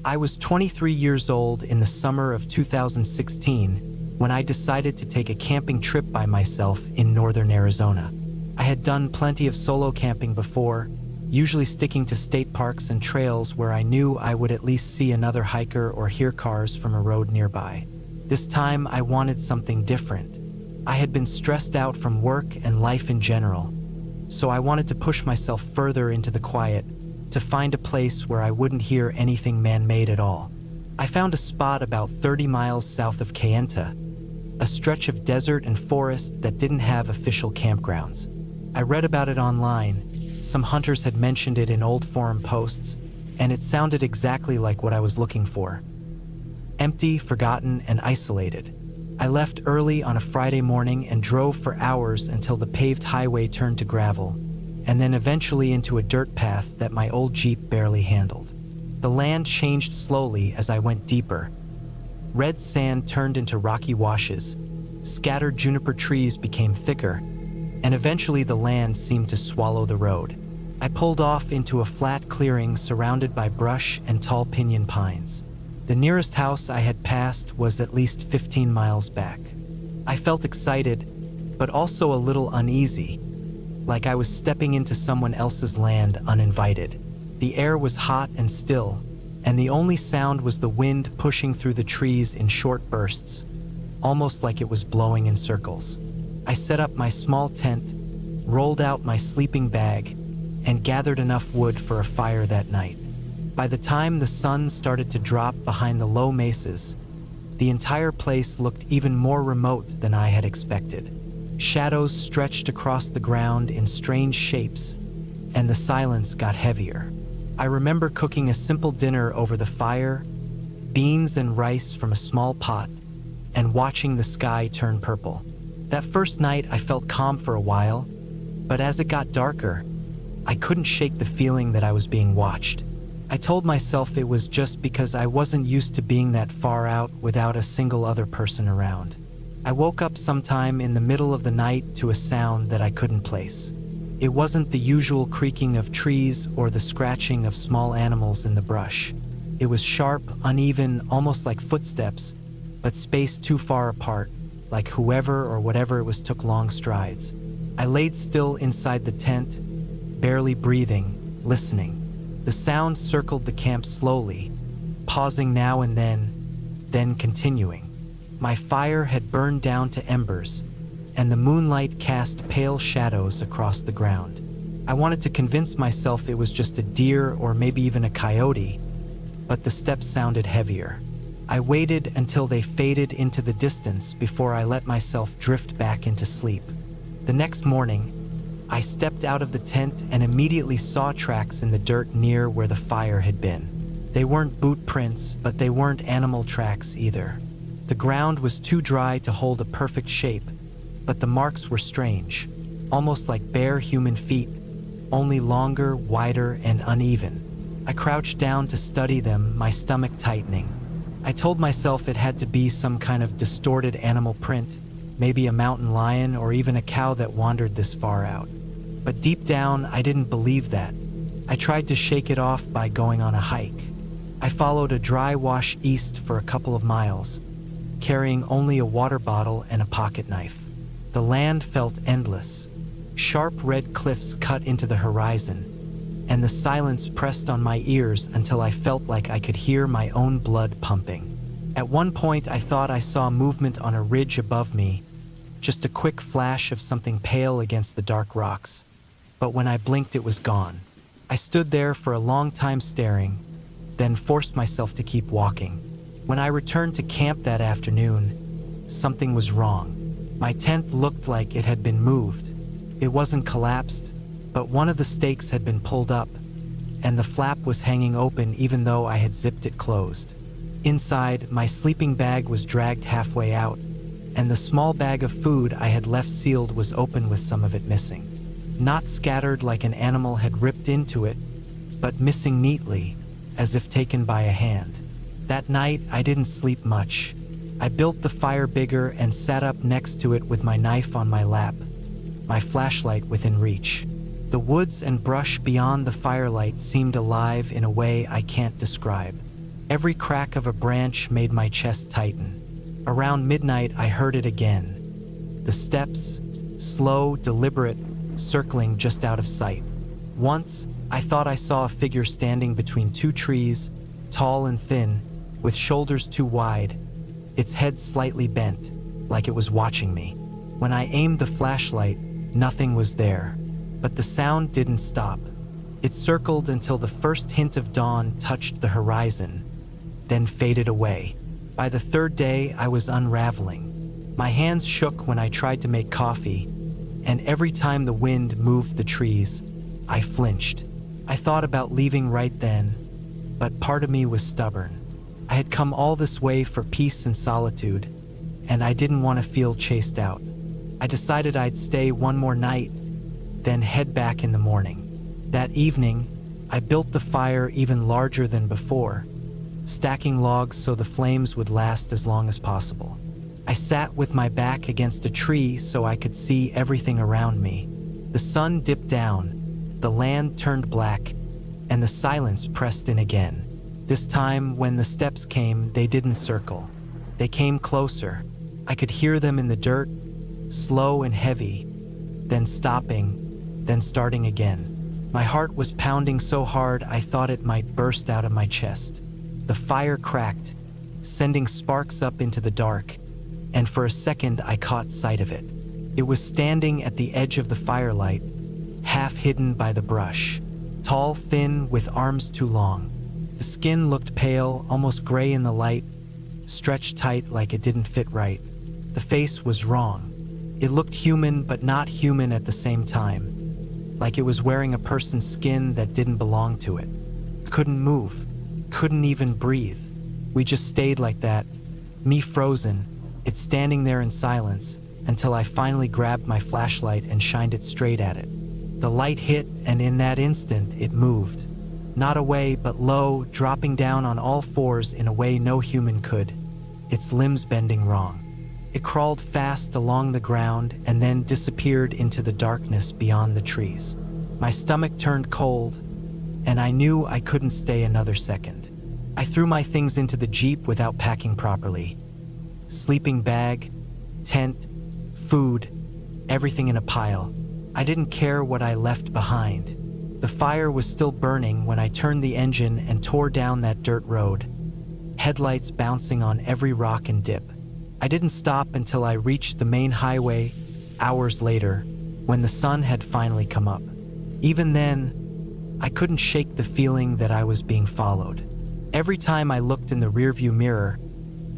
I was 23 years old in the summer of 2016 when I decided to take a camping trip by myself in northern Arizona. I had done plenty of solo camping before, usually sticking to state parks and trails where I knew I would at least see another hiker or hear cars from a road nearby. This time, I wanted something different. I had been stressed out from work and life in general, so I wanted to push myself further into the quiet, to find a place where I wouldn't hear anything man-made at all. I found a spot about 30 miles south of Kayenta, a stretch of desert and forest that didn't have official campgrounds. I read about it online. Some hunters had mentioned it in old forum posts, and it sounded exactly like what I was looking for. Empty, forgotten, and isolated. I left early on a Friday morning and drove for hours until the paved highway turned to gravel, and then eventually into a dirt path that my old Jeep barely handled. The land changed slowly as I went deeper. Red sand turned into rocky washes, scattered juniper trees became thicker, and eventually the land seemed to swallow the road. I pulled off into a flat clearing surrounded by brush and tall pinyon pines. The nearest house I had passed was at least 15 miles back. I felt excited, but also a little uneasy, like I was stepping into someone else's land uninvited. The air was hot and still, and the only sound was the wind pushing through the trees in short bursts, almost like it was blowing in circles. I set up my small tent, rolled out my sleeping bag, and gathered enough wood for a fire that night. By the time the sun started to drop behind the low mesas, the entire place looked even more remote than I had expected. Shadows stretched across the ground in strange shapes, and the silence got heavier. I remember cooking a simple dinner over the fire, beans and rice from a small pot, and watching the sky turn purple. That first night I felt calm for a while, but as it got darker, I couldn't shake the feeling that I was being watched. I told myself it was just because I wasn't used to being that far out without a single other person around. I woke up sometime in the middle of the night to a sound that I couldn't place. It wasn't the usual creaking of trees or the scratching of small animals in the brush. It was sharp, uneven, almost like footsteps, but spaced too far apart, like whoever or whatever it was took long strides. I laid still inside the tent, barely breathing, listening. The sound circled the camp slowly, pausing now and then continuing. My fire had burned down to embers, and the moonlight cast pale shadows across the ground. I wanted to convince myself it was just a deer or maybe even a coyote, but the steps sounded heavier. I waited until they faded into the distance before I let myself drift back into sleep. The next morning, I stepped out of the tent and immediately saw tracks in the dirt near where the fire had been. They weren't boot prints, but they weren't animal tracks either. The ground was too dry to hold a perfect shape, but the marks were strange, almost like bare human feet, only longer, wider, and uneven. I crouched down to study them, my stomach tightening. I told myself it had to be some kind of distorted animal print, maybe a mountain lion or even a cow that wandered this far out. But deep down, I didn't believe that. I tried to shake it off by going on a hike. I followed a dry wash east for a couple of miles, carrying only a water bottle and a pocket knife. The land felt endless. Sharp red cliffs cut into the horizon, and the silence pressed on my ears until I felt like I could hear my own blood pumping. At one point, I thought I saw movement on a ridge above me, just a quick flash of something pale against the dark rocks. But when I blinked, it was gone. I stood there for a long time staring, then forced myself to keep walking. When I returned to camp that afternoon, something was wrong. My tent looked like it had been moved. It wasn't collapsed, but one of the stakes had been pulled up, and the flap was hanging open even though I had zipped it closed. Inside, my sleeping bag was dragged halfway out, and the small bag of food I had left sealed was open with some of it missing. Not scattered like an animal had ripped into it, but missing neatly, as if taken by a hand. That night, I didn't sleep much. I built the fire bigger and sat up next to it with my knife on my lap, my flashlight within reach. The woods and brush beyond the firelight seemed alive in a way I can't describe. Every crack of a branch made my chest tighten. Around midnight, I heard it again. The steps, slow, deliberate, circling just out of sight. Once, I thought I saw a figure standing between two trees, tall and thin, with shoulders too wide, its head slightly bent, like it was watching me. When I aimed the flashlight, nothing was there. But the sound didn't stop. It circled until the first hint of dawn touched the horizon, then faded away. By the third day, I was unraveling. My hands shook when I tried to make coffee, and every time the wind moved the trees, I flinched. I thought about leaving right then, but part of me was stubborn. I had come all this way for peace and solitude, and I didn't want to feel chased out. I decided I'd stay one more night, then head back in the morning. That evening, I built the fire even larger than before, stacking logs so the flames would last as long as possible. I sat with my back against a tree so I could see everything around me. The sun dipped down, the land turned black, and the silence pressed in again. This time, when the steps came, they didn't circle. They came closer. I could hear them in the dirt, slow and heavy, then stopping, then starting again. My heart was pounding so hard I thought it might burst out of my chest. The fire cracked, sending sparks up into the dark, and for a second I caught sight of it. It was standing at the edge of the firelight, half hidden by the brush. Tall, thin, with arms too long. The skin looked pale, almost gray in the light, stretched tight like it didn't fit right. The face was wrong. It looked human, but not human at the same time. Like it was wearing a person's skin that didn't belong to it. Couldn't move, couldn't even breathe. We just stayed like that, me frozen, it standing there in silence, until I finally grabbed my flashlight and shined it straight at it. The light hit, and in that instant, it moved. Not away, but low, dropping down on all fours in a way no human could, its limbs bending wrong. It crawled fast along the ground and then disappeared into the darkness beyond the trees. My stomach turned cold, and I knew I couldn't stay another second. I threw my things into the Jeep without packing properly. Sleeping bag, tent, food, everything in a pile. I didn't care what I left behind. The fire was still burning when I turned the engine and tore down that dirt road, headlights bouncing on every rock and dip. I didn't stop until I reached the main highway, hours later, when the sun had finally come up. Even then, I couldn't shake the feeling that I was being followed. Every time I looked in the rearview mirror,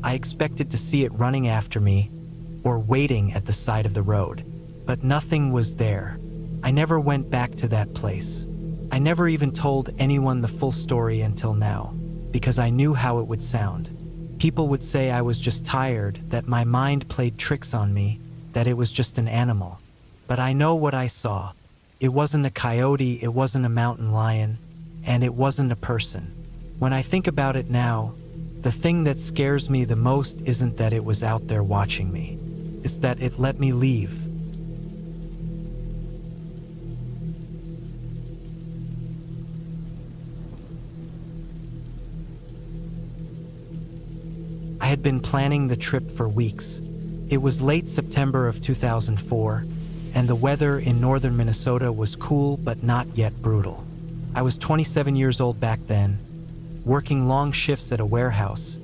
I expected to see it running after me or waiting at the side of the road. But nothing was there. I never went back to that place. I never even told anyone the full story until now, because I knew how it would sound. People would say I was just tired, that my mind played tricks on me, that it was just an animal. But I know what I saw. It wasn't a coyote, it wasn't a mountain lion, and it wasn't a person. When I think about it now, the thing that scares me the most isn't that it was out there watching me. It's that it let me leave. I had been planning the trip for weeks. It was late September of 2004, and the weather in northern Minnesota was cool but not yet brutal. I was 27 years old back then, working long shifts at a warehouse,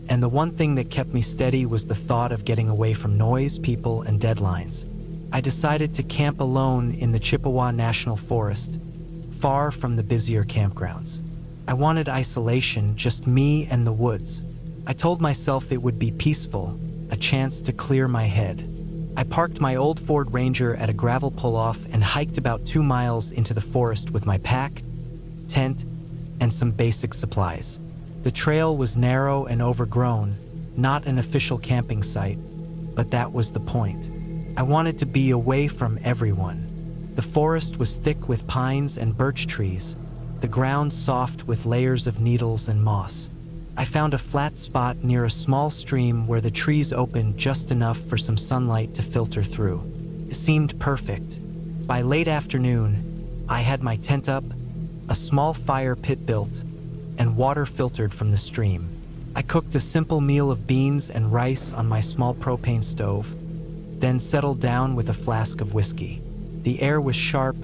and the one thing that kept me steady was the thought of getting away from noise, people, and deadlines. I decided to camp alone in the Chippewa National Forest, far from the busier campgrounds. I wanted isolation, just me and the woods. I told myself it would be peaceful, a chance to clear my head. I parked my old Ford Ranger at a gravel pull-off and hiked about 2 miles into the forest with my pack, tent, and some basic supplies. The trail was narrow and overgrown, not an official camping site, but that was the point. I wanted to be away from everyone. The forest was thick with pines and birch trees, the ground soft with layers of needles and moss. I found a flat spot near a small stream where the trees opened just enough for some sunlight to filter through. It seemed perfect. By late afternoon, I had my tent up, a small fire pit built, and water filtered from the stream. I cooked a simple meal of beans and rice on my small propane stove, then settled down with a flask of whiskey. The air was sharp,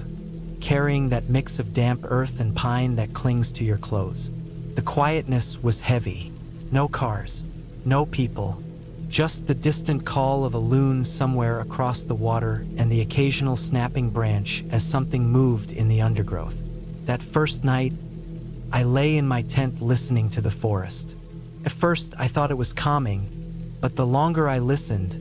carrying that mix of damp earth and pine that clings to your clothes. The quietness was heavy. No cars, no people, just the distant call of a loon somewhere across the water and the occasional snapping branch as something moved in the undergrowth. That first night, I lay in my tent listening to the forest. At first, I thought it was calming, but the longer I listened,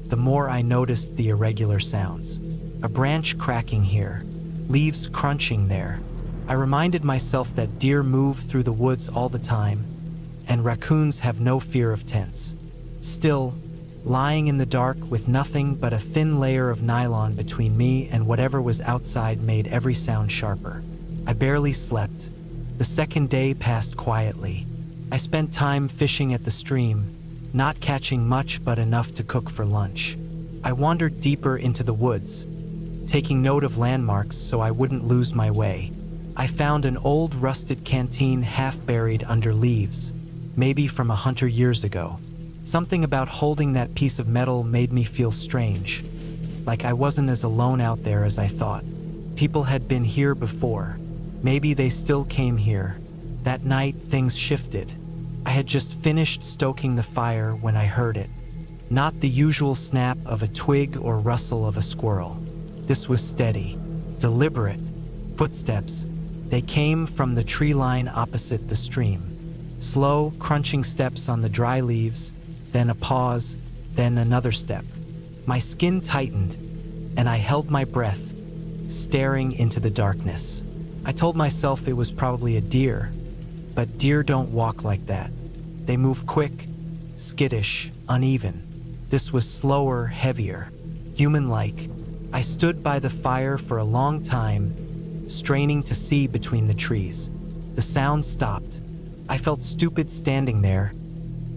the more I noticed the irregular sounds. A branch cracking here, leaves crunching there. I reminded myself that deer move through the woods all the time, and raccoons have no fear of tents. Still, lying in the dark with nothing but a thin layer of nylon between me and whatever was outside made every sound sharper. I barely slept. The second day passed quietly. I spent time fishing at the stream, not catching much but enough to cook for lunch. I wandered deeper into the woods, taking note of landmarks so I wouldn't lose my way. I found an old rusted canteen half buried under leaves, maybe from 100 years ago. Something about holding that piece of metal made me feel strange, like I wasn't as alone out there as I thought. People had been here before. Maybe they still came here. That night, things shifted. I had just finished stoking the fire when I heard it. Not the usual snap of a twig or rustle of a squirrel. This was steady, deliberate. Footsteps. They came from the tree line opposite the stream. Slow, crunching steps on the dry leaves, then a pause, then another step. My skin tightened, and I held my breath, staring into the darkness. I told myself it was probably a deer, but deer don't walk like that. They move quick, skittish, uneven. This was slower, heavier, human-like. I stood by the fire for a long time, straining to see between the trees. The sound stopped. I felt stupid standing there,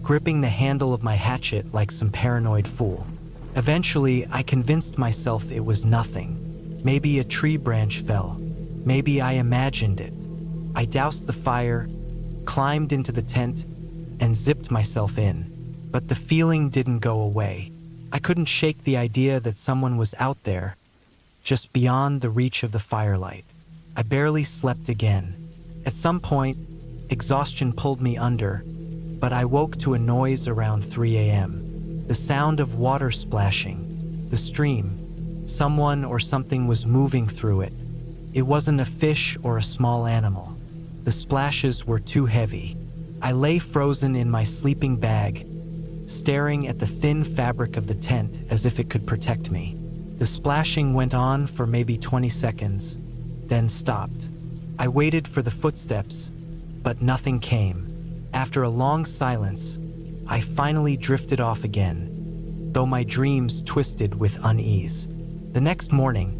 gripping the handle of my hatchet like some paranoid fool. Eventually, I convinced myself it was nothing. Maybe a tree branch fell. Maybe I imagined it. I doused the fire, climbed into the tent, and zipped myself in. But the feeling didn't go away. I couldn't shake the idea that someone was out there, just beyond the reach of the firelight. I barely slept again. At some point, exhaustion pulled me under, but I woke to a noise around 3 a.m. The sound of water splashing. The stream. Someone or something was moving through it. It wasn't a fish or a small animal. The splashes were too heavy. I lay frozen in my sleeping bag, staring at the thin fabric of the tent as if it could protect me. The splashing went on for maybe 20 seconds, then stopped. I waited for the footsteps, but nothing came. After a long silence, I finally drifted off again, though my dreams twisted with unease. The next morning,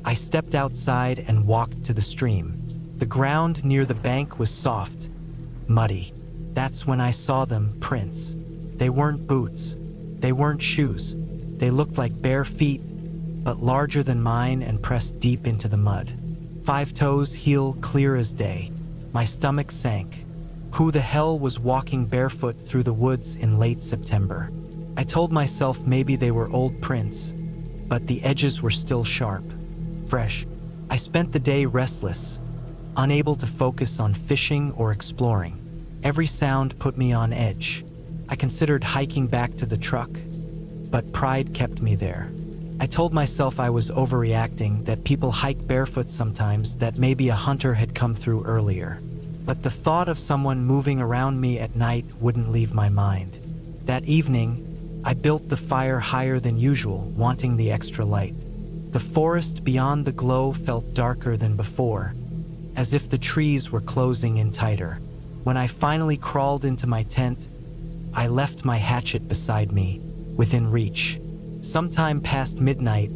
I stepped outside and walked to the stream. The ground near the bank was soft, muddy. That's when I saw them, prints. They weren't boots. They weren't shoes. They looked like bare feet, but larger than mine and pressed deep into the mud. 5 toes, heel clear as day. My stomach sank. Who the hell was walking barefoot through the woods in late September? I told myself maybe they were old prints, but the edges were still sharp, fresh. I spent the day restless, unable to focus on fishing or exploring. Every sound put me on edge. I considered hiking back to the truck, but pride kept me there. I told myself I was overreacting, that people hike barefoot sometimes, that maybe a hunter had come through earlier. But the thought of someone moving around me at night wouldn't leave my mind. That evening, I built the fire higher than usual, wanting the extra light. The forest beyond the glow felt darker than before, as if the trees were closing in tighter. When I finally crawled into my tent, I left my hatchet beside me, within reach. Sometime past midnight,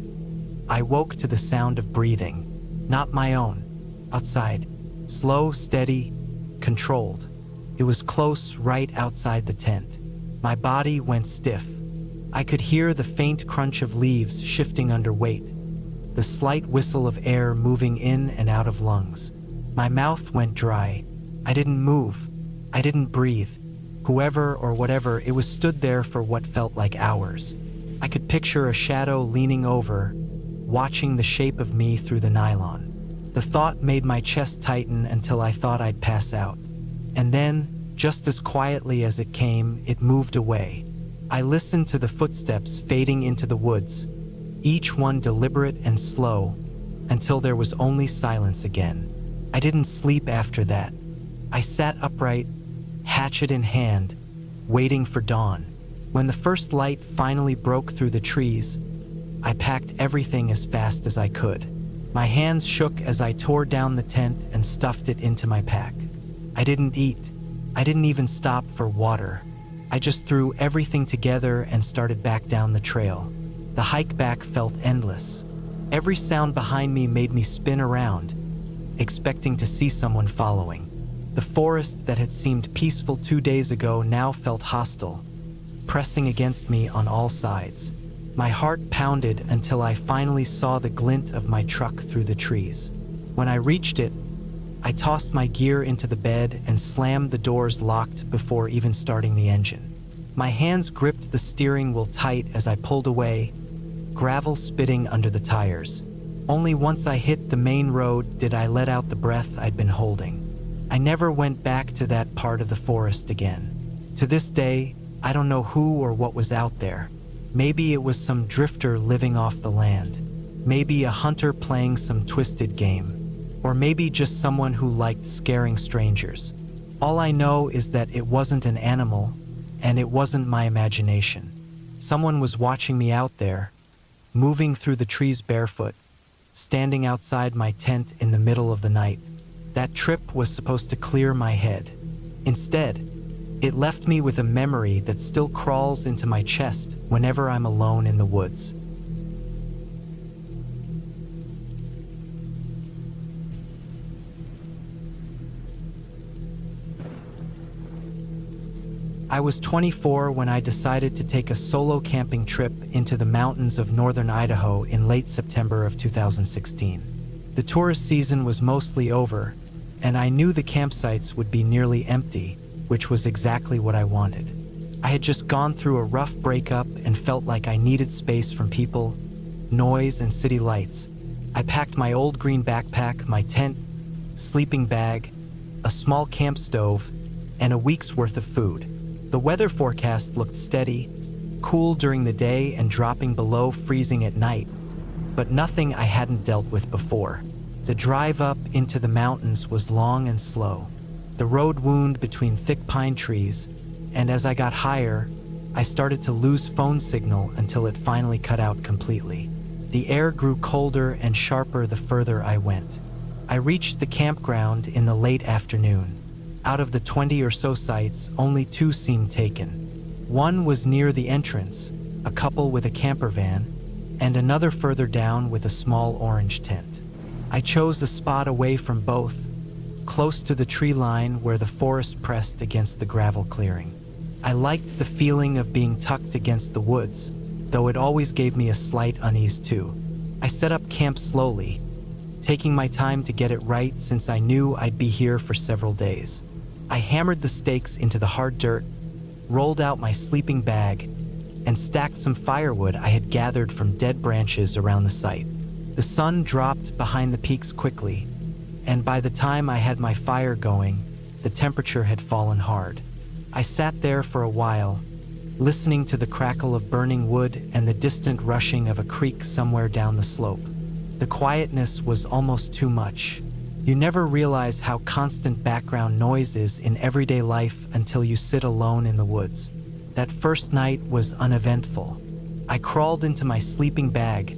I woke to the sound of breathing, not my own, outside, slow, steady, controlled. It was close, right outside the tent. My body went stiff. I could hear the faint crunch of leaves shifting under weight, the slight whistle of air moving in and out of lungs. My mouth went dry. I didn't move. I didn't breathe. Whoever or whatever it was stood there for what felt like hours. I could picture a shadow leaning over, watching the shape of me through the nylon. The thought made my chest tighten until I thought I'd pass out. And then, just as quietly as it came, it moved away. I listened to the footsteps fading into the woods, each one deliberate and slow, until there was only silence again. I didn't sleep after that. I sat upright, hatchet in hand, waiting for dawn. When the first light finally broke through the trees, I packed everything as fast as I could. My hands shook as I tore down the tent and stuffed it into my pack. I didn't eat. I didn't even stop for water. I just threw everything together and started back down the trail. The hike back felt endless. Every sound behind me made me spin around, expecting to see someone following. The forest that had seemed peaceful 2 days ago now felt hostile, pressing against me on all sides. My heart pounded until I finally saw the glint of my truck through the trees. When I reached it, I tossed my gear into the bed and slammed the doors locked before even starting the engine. My hands gripped the steering wheel tight as I pulled away, gravel spitting under the tires. Only once I hit the main road did I let out the breath I'd been holding. I never went back to that part of the forest again. To this day, I don't know who or what was out there. Maybe it was some drifter living off the land. Maybe a hunter playing some twisted game. Or maybe just someone who liked scaring strangers. All I know is that it wasn't an animal, and it wasn't my imagination. Someone was watching me out there, moving through the trees barefoot, standing outside my tent in the middle of the night. That trip was supposed to clear my head. Instead, it left me with a memory that still crawls into my chest whenever I'm alone in the woods. I was 24 when I decided to take a solo camping trip into the mountains of northern Idaho in late September of 2016. The tourist season was mostly over, and I knew the campsites would be nearly empty, which was exactly what I wanted. I had just gone through a rough breakup and felt like I needed space from people, noise, and city lights. I packed my old green backpack, my tent, sleeping bag, a small camp stove, and a week's worth of food. The weather forecast looked steady, cool during the day and dropping below freezing at night, but nothing I hadn't dealt with before. The drive up into the mountains was long and slow. The road wound between thick pine trees, and as I got higher, I started to lose phone signal until it finally cut out completely. The air grew colder and sharper the further I went. I reached the campground in the late afternoon. Out of the 20 or so sites, only 2 seemed taken. One was near the entrance, a couple with a camper van, and another further down with a small orange tent. I chose a spot away from both, close to the tree line where the forest pressed against the gravel clearing. I liked the feeling of being tucked against the woods, though it always gave me a slight unease too. I set up camp slowly, taking my time to get it right since I knew I'd be here for several days. I hammered the stakes into the hard dirt, rolled out my sleeping bag, and stacked some firewood I had gathered from dead branches around the site. The sun dropped behind the peaks quickly, and by the time I had my fire going, the temperature had fallen hard. I sat there for a while, listening to the crackle of burning wood and the distant rushing of a creek somewhere down the slope. The quietness was almost too much. You never realize how constant background noise is in everyday life until you sit alone in the woods. That first night was uneventful. I crawled into my sleeping bag,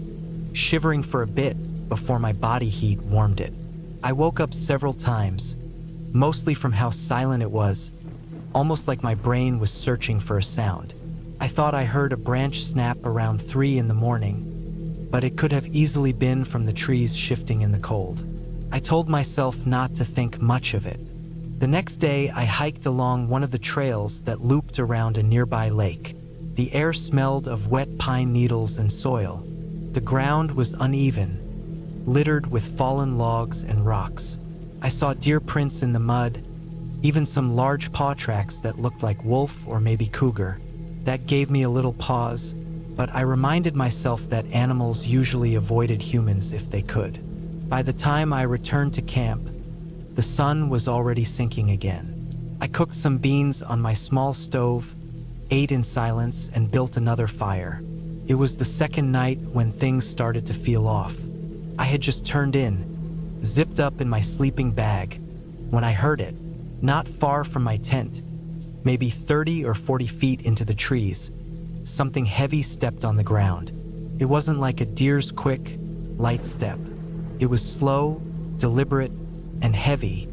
shivering for a bit before my body heat warmed it. I woke up several times, mostly from how silent it was, almost like my brain was searching for a sound. I thought I heard a branch snap around 3 in the morning, but it could have easily been from the trees shifting in the cold. I told myself not to think much of it. The next day, I hiked along one of the trails that looped around a nearby lake. The air smelled of wet pine needles and soil. The ground was uneven, littered with fallen logs and rocks. I saw deer prints in the mud, even some large paw tracks that looked like wolf or maybe cougar. That gave me a little pause, but I reminded myself that animals usually avoided humans if they could. By the time I returned to camp, the sun was already sinking again. I cooked some beans on my small stove, ate in silence, and built another fire. It was the second night when things started to feel off. I had just turned in, zipped up in my sleeping bag, when I heard it, not far from my tent, maybe 30 or 40 feet into the trees. Something heavy stepped on the ground. It wasn't like a deer's quick, light step. It was slow, deliberate, and heavy,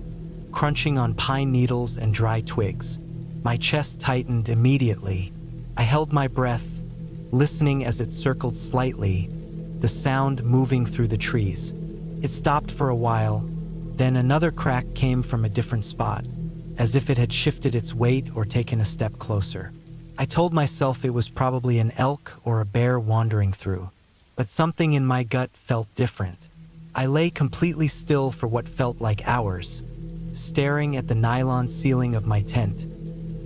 crunching on pine needles and dry twigs. My chest tightened immediately. I held my breath, listening as it circled slightly, the sound moving through the trees. It stopped for a while, then another crack came from a different spot, as if it had shifted its weight or taken a step closer. I told myself it was probably an elk or a bear wandering through, but something in my gut felt different. I lay completely still for what felt like hours, staring at the nylon ceiling of my tent,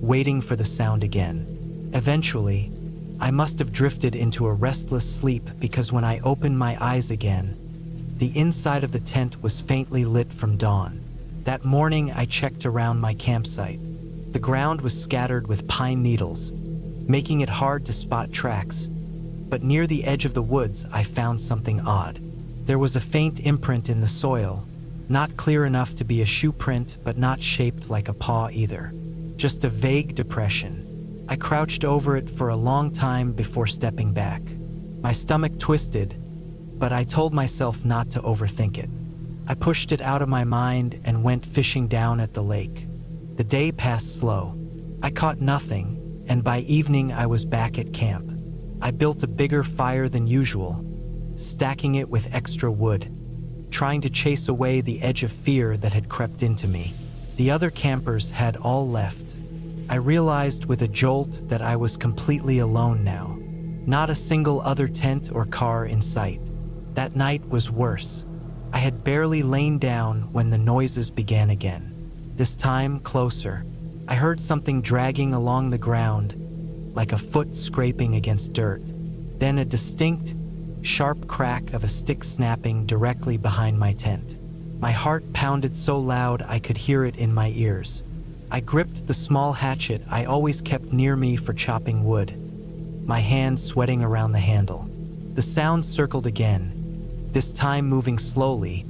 waiting for the sound again. Eventually, I must have drifted into a restless sleep because when I opened my eyes again, the inside of the tent was faintly lit from dawn. That morning, I checked around my campsite. The ground was scattered with pine needles, making it hard to spot tracks. But near the edge of the woods, I found something odd. There was a faint imprint in the soil, not clear enough to be a shoe print, but not shaped like a paw either. Just a vague depression. I crouched over it for a long time before stepping back. My stomach twisted, but I told myself not to overthink it. I pushed it out of my mind and went fishing down at the lake. The day passed slow. I caught nothing, and by evening I was back at camp. I built a bigger fire than usual, stacking it with extra wood, trying to chase away the edge of fear that had crept into me. The other campers had all left. I realized with a jolt that I was completely alone now. Not a single other tent or car in sight. That night was worse. I had barely lain down when the noises began again. This time, closer. I heard something dragging along the ground, like a foot scraping against dirt. Then a distinct, sharp crack of a stick snapping directly behind my tent. My heart pounded so loud I could hear it in my ears. I gripped the small hatchet I always kept near me for chopping wood, my hand sweating around the handle. The sound circled again, this time moving slowly,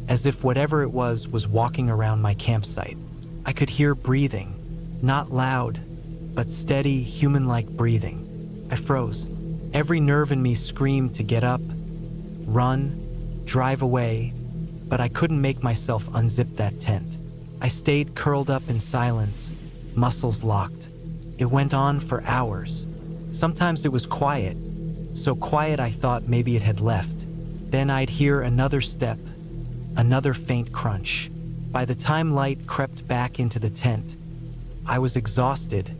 as if whatever it was walking around my campsite. I could hear breathing, not loud, but steady, human-like breathing. I froze. Every nerve in me screamed to get up, run, drive away, but I couldn't make myself unzip that tent. I stayed curled up in silence, muscles locked. It went on for hours. Sometimes it was quiet, so quiet I thought maybe it had left. Then I'd hear another step, another faint crunch. By the time light crept back into the tent, I was exhausted,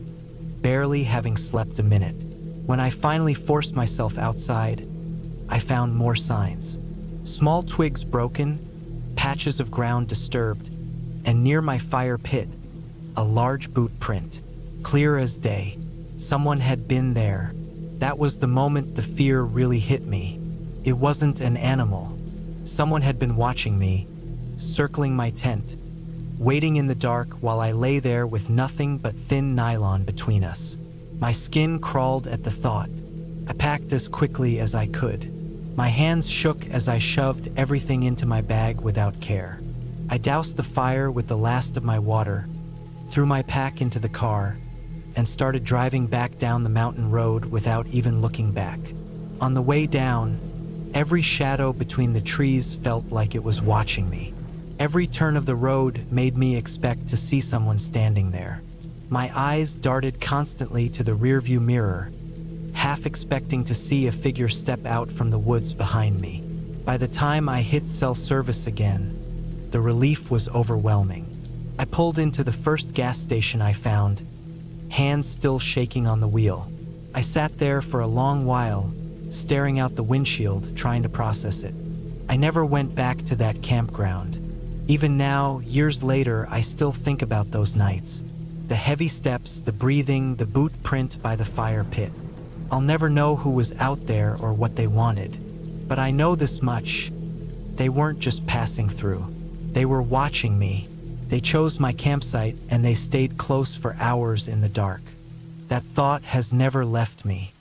barely having slept a minute. When I finally forced myself outside, I found more signs. Small twigs broken, patches of ground disturbed, and near my fire pit, a large boot print, clear as day. Someone had been there. That was the moment the fear really hit me. It wasn't an animal. Someone had been watching me, circling my tent, waiting in the dark while I lay there with nothing but thin nylon between us. My skin crawled at the thought. I packed as quickly as I could. My hands shook as I shoved everything into my bag without care. I doused the fire with the last of my water, threw my pack into the car, and started driving back down the mountain road without even looking back. On the way down, every shadow between the trees felt like it was watching me. Every turn of the road made me expect to see someone standing there. My eyes darted constantly to the rearview mirror, half expecting to see a figure step out from the woods behind me. By the time I hit cell service again, the relief was overwhelming. I pulled into the first gas station I found, hands still shaking on the wheel. I sat there for a long while, staring out the windshield, trying to process it. I never went back to that campground. Even now, years later, I still think about those nights. The heavy steps, the breathing, the boot print by the fire pit. I'll never know who was out there or what they wanted. But I know this much. They weren't just passing through. They were watching me. They chose my campsite and they stayed close for hours in the dark. That thought has never left me.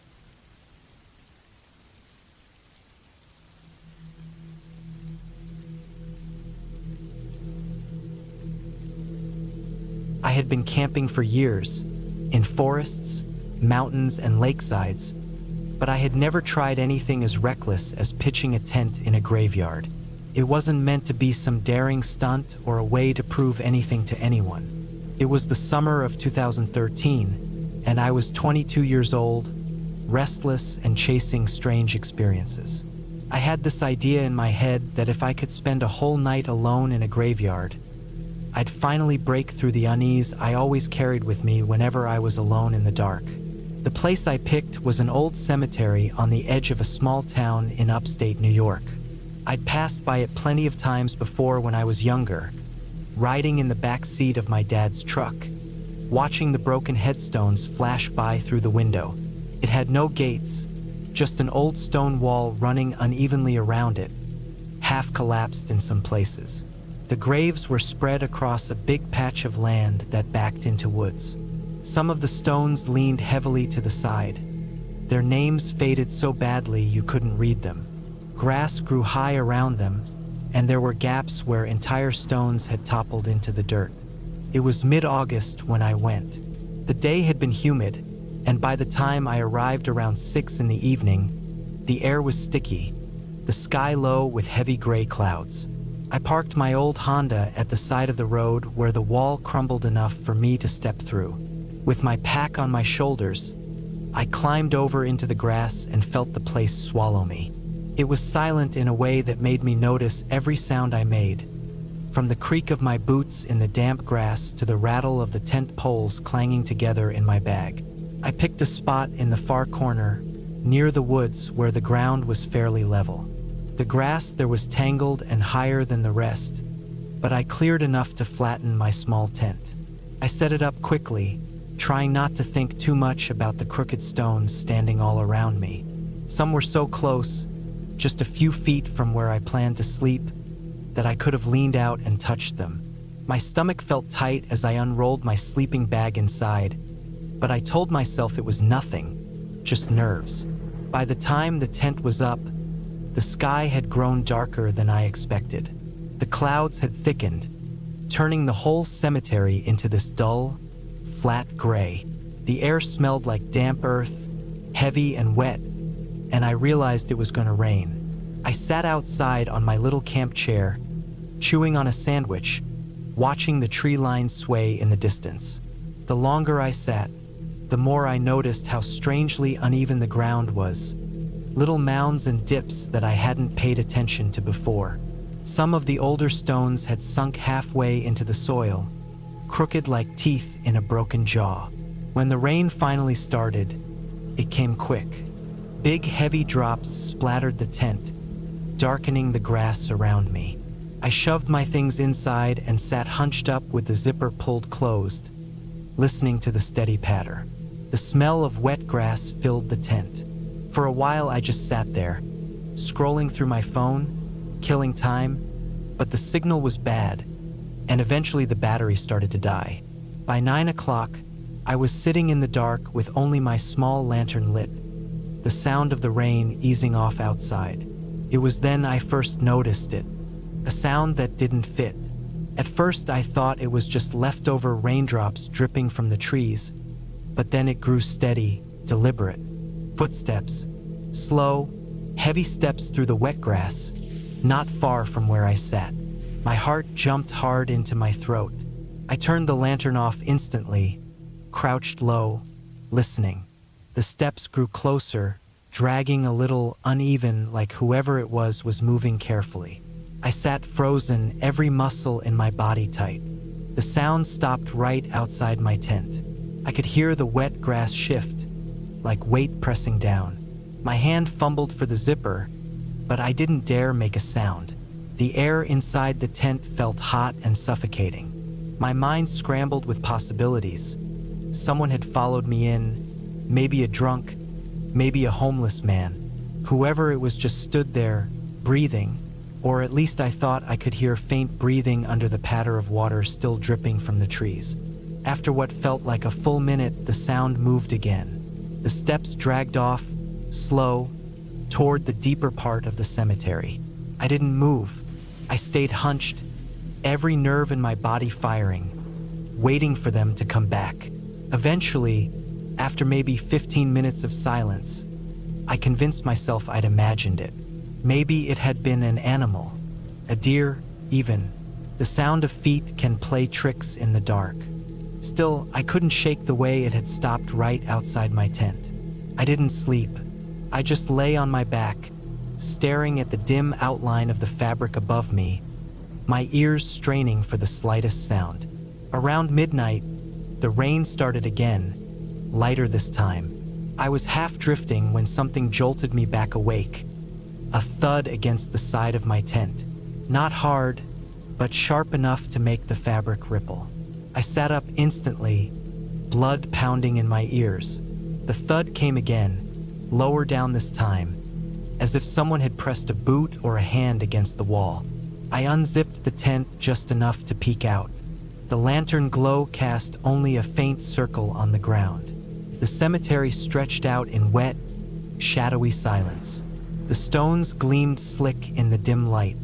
I had been camping for years, in forests, mountains, and lakesides, but I had never tried anything as reckless as pitching a tent in a graveyard. It wasn't meant to be some daring stunt or a way to prove anything to anyone. It was the summer of 2013, and I was 22 years old, restless and chasing strange experiences. I had this idea in my head that if I could spend a whole night alone in a graveyard, I'd finally break through the unease I always carried with me whenever I was alone in the dark. The place I picked was an old cemetery on the edge of a small town in upstate New York. I'd passed by it plenty of times before when I was younger, riding in the back seat of my dad's truck, watching the broken headstones flash by through the window. It had no gates, just an old stone wall running unevenly around it, half collapsed in some places. The graves were spread across a big patch of land that backed into woods. Some of the stones leaned heavily to the side. Their names faded so badly you couldn't read them. Grass grew high around them, and there were gaps where entire stones had toppled into the dirt. It was mid-August when I went. The day had been humid, and by the time I arrived around 6 in the evening, the air was sticky, the sky low with heavy gray clouds. I parked my old Honda at the side of the road where the wall crumbled enough for me to step through. With my pack on my shoulders, I climbed over into the grass and felt the place swallow me. It was silent in a way that made me notice every sound I made, from the creak of my boots in the damp grass to the rattle of the tent poles clanging together in my bag. I picked a spot in the far corner, near the woods where the ground was fairly level. The grass there was tangled and higher than the rest, but I cleared enough to flatten my small tent. I set it up quickly, trying not to think too much about the crooked stones standing all around me. Some were so close, just a few feet from where I planned to sleep, that I could have leaned out and touched them. My stomach felt tight as I unrolled my sleeping bag inside, but I told myself it was nothing, just nerves. By the time the tent was up, the sky had grown darker than I expected. The clouds had thickened, turning the whole cemetery into this dull, flat gray. The air smelled like damp earth, heavy and wet, and I realized it was going to rain. I sat outside on my little camp chair, chewing on a sandwich, watching the tree line sway in the distance. The longer I sat, the more I noticed how strangely uneven the ground was. Little mounds and dips that I hadn't paid attention to before. Some of the older stones had sunk halfway into the soil, crooked like teeth in a broken jaw. When the rain finally started, it came quick. Big, heavy drops splattered the tent, darkening the grass around me. I shoved my things inside and sat hunched up with the zipper pulled closed, listening to the steady patter. The smell of wet grass filled the tent. For a while, I just sat there, scrolling through my phone, killing time, but the signal was bad, and eventually the battery started to die. By 9 o'clock, I was sitting in the dark with only my small lantern lit, the sound of the rain easing off outside. It was then I first noticed it, a sound that didn't fit. At first, I thought it was just leftover raindrops dripping from the trees, but then it grew steady, deliberate. Footsteps, slow, heavy steps through the wet grass, not far from where I sat. My heart jumped hard into my throat. I turned the lantern off instantly, crouched low, listening. The steps grew closer, dragging a little uneven like whoever it was moving carefully. I sat frozen, every muscle in my body tight. The sound stopped right outside my tent. I could hear the wet grass shift, like weight pressing down. My hand fumbled for the zipper, but I didn't dare make a sound. The air inside the tent felt hot and suffocating. My mind scrambled with possibilities. Someone had followed me in, maybe a drunk, maybe a homeless man. Whoever it was just stood there, breathing, or at least I thought I could hear faint breathing under the patter of water still dripping from the trees. After what felt like a full minute, the sound moved again. The steps dragged off, slow, toward the deeper part of the cemetery. I didn't move. I stayed hunched, every nerve in my body firing, waiting for them to come back. Eventually, after maybe 15 minutes of silence, I convinced myself I'd imagined it. Maybe it had been an animal, a deer, even. The sound of feet can play tricks in the dark. Still, I couldn't shake the way it had stopped right outside my tent. I didn't sleep. I just lay on my back, staring at the dim outline of the fabric above me, my ears straining for the slightest sound. Around midnight, the rain started again, lighter this time. I was half drifting when something jolted me back awake. A thud against the side of my tent. Not hard, but sharp enough to make the fabric ripple. I sat up instantly, blood pounding in my ears. The thud came again, lower down this time, as if someone had pressed a boot or a hand against the wall. I unzipped the tent just enough to peek out. The lantern glow cast only a faint circle on the ground. The cemetery stretched out in wet, shadowy silence. The stones gleamed slick in the dim light,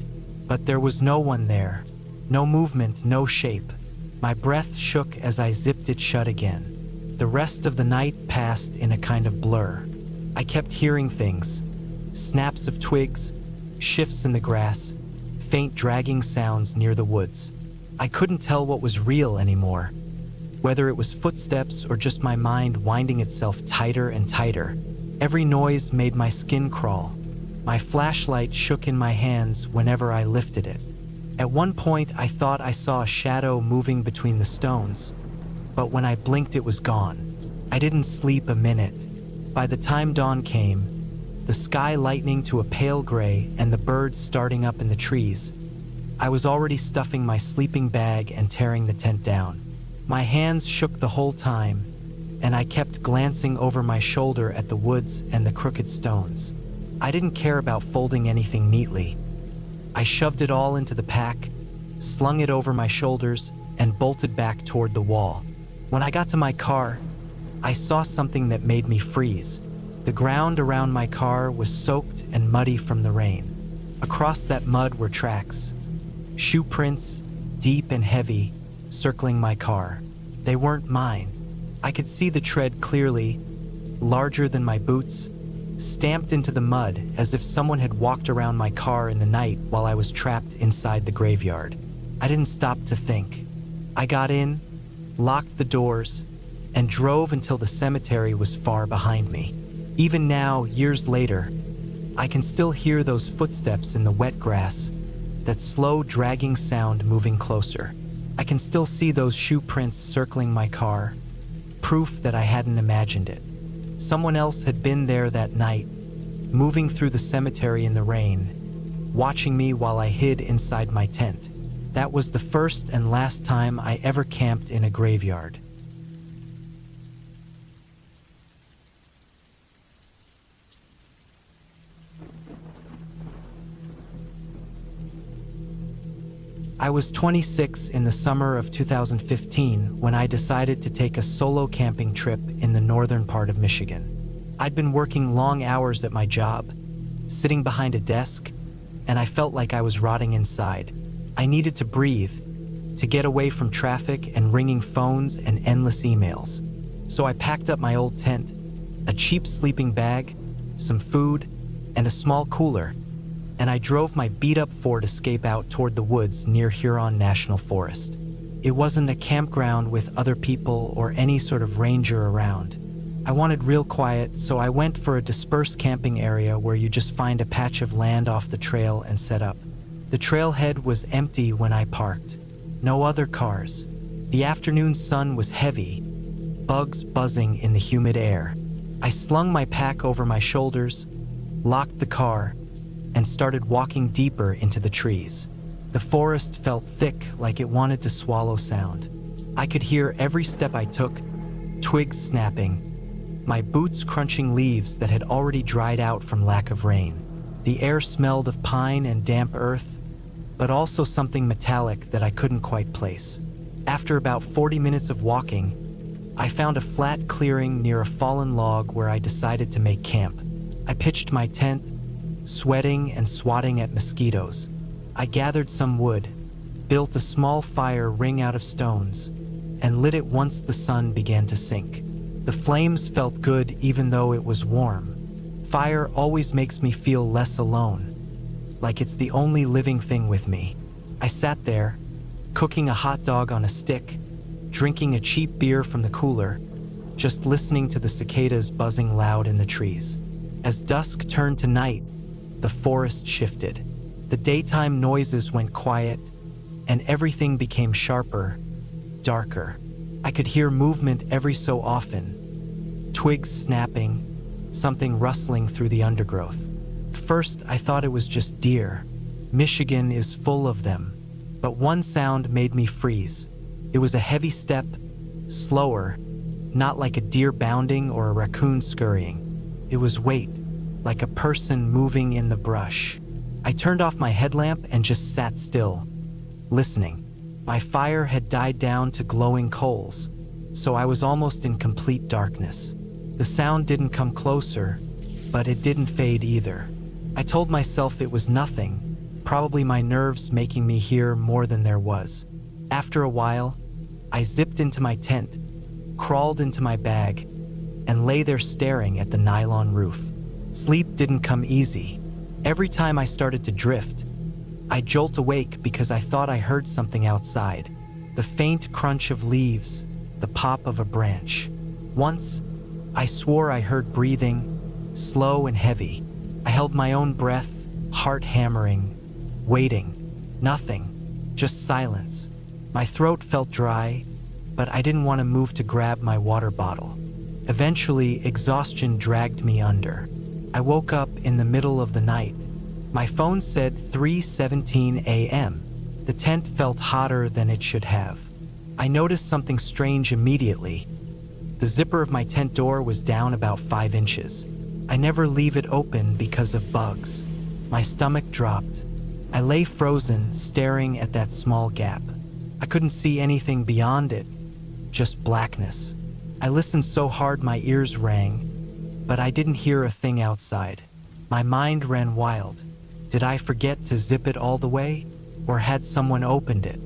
but there was no one there. No movement, no shape. My breath shook as I zipped it shut again. The rest of the night passed in a kind of blur. I kept hearing things. Snaps of twigs, shifts in the grass, faint dragging sounds near the woods. I couldn't tell what was real anymore, whether it was footsteps or just my mind winding itself tighter and tighter. Every noise made my skin crawl. My flashlight shook in my hands whenever I lifted it. At one point, I thought I saw a shadow moving between the stones, but when I blinked, it was gone. I didn't sleep a minute. By the time dawn came, the sky lightening to a pale gray and the birds starting up in the trees, I was already stuffing my sleeping bag and tearing the tent down. My hands shook the whole time, and I kept glancing over my shoulder at the woods and the crooked stones. I didn't care about folding anything neatly. I shoved it all into the pack, slung it over my shoulders, and bolted back toward the wall. When I got to my car, I saw something that made me freeze. The ground around my car was soaked and muddy from the rain. Across that mud were tracks, shoe prints, deep and heavy, circling my car. They weren't mine. I could see the tread clearly, larger than my boots, stamped into the mud as if someone had walked around my car in the night while I was trapped inside the graveyard. I didn't stop to think. I got in, locked the doors, and drove until the cemetery was far behind me. Even now, years later, I can still hear those footsteps in the wet grass, that slow dragging sound moving closer. I can still see those shoe prints circling my car, proof that I hadn't imagined it. Someone else had been there that night, moving through the cemetery in the rain, watching me while I hid inside my tent. That was the first and last time I ever camped in a graveyard. I was 26 in the summer of 2015 when I decided to take a solo camping trip in the northern part of Michigan. I'd been working long hours at my job, sitting behind a desk, and I felt like I was rotting inside. I needed to breathe, to get away from traffic and ringing phones and endless emails. So I packed up my old tent, a cheap sleeping bag, some food, and a small cooler, and I drove my beat-up Ford Escape out toward the woods near Huron National Forest. It wasn't a campground with other people or any sort of ranger around. I wanted real quiet, so I went for a dispersed camping area where you just find a patch of land off the trail and set up. The trailhead was empty when I parked. No other cars. The afternoon sun was heavy, bugs buzzing in the humid air. I slung my pack over my shoulders, locked the car, and started walking deeper into the trees. The forest felt thick, like it wanted to swallow sound. I could hear every step I took, twigs snapping, my boots crunching leaves that had already dried out from lack of rain. The air smelled of pine and damp earth, but also something metallic that I couldn't quite place. After about 40 minutes of walking, I found a flat clearing near a fallen log where I decided to make camp. I pitched my tent, sweating and swatting at mosquitoes. I gathered some wood, built a small fire ring out of stones, and lit it once the sun began to sink. The flames felt good even though it was warm. Fire always makes me feel less alone, like it's the only living thing with me. I sat there, cooking a hot dog on a stick, drinking a cheap beer from the cooler, just listening to the cicadas buzzing loud in the trees. As dusk turned to night, the forest shifted. The daytime noises went quiet, and everything became sharper, darker. I could hear movement every so often, twigs snapping, something rustling through the undergrowth. At first, I thought it was just deer. Michigan is full of them. But one sound made me freeze. It was a heavy step, slower, not like a deer bounding or a raccoon scurrying. It was weight, like a person moving in the brush. I turned off my headlamp and just sat still, listening. My fire had died down to glowing coals, so I was almost in complete darkness. The sound didn't come closer, but it didn't fade either. I told myself it was nothing, probably my nerves making me hear more than there was. After a while, I zipped into my tent, crawled into my bag, and lay there staring at the nylon roof. Sleep didn't come easy. Every time I started to drift, I'd jolt awake because I thought I heard something outside. The faint crunch of leaves, the pop of a branch. Once, I swore I heard breathing, slow and heavy. I held my own breath, heart hammering, waiting. Nothing, just silence. My throat felt dry, but I didn't want to move to grab my water bottle. Eventually, exhaustion dragged me under. I woke up in the middle of the night. My phone said 3:17 a.m. The tent felt hotter than it should have. I noticed something strange immediately. The zipper of my tent door was down about 5 inches. I never leave it open because of bugs. My stomach dropped. I lay frozen, staring at that small gap. I couldn't see anything beyond it, just blackness. I listened so hard my ears rang, but I didn't hear a thing outside. My mind ran wild. Did I forget to zip it all the way, or had someone opened it?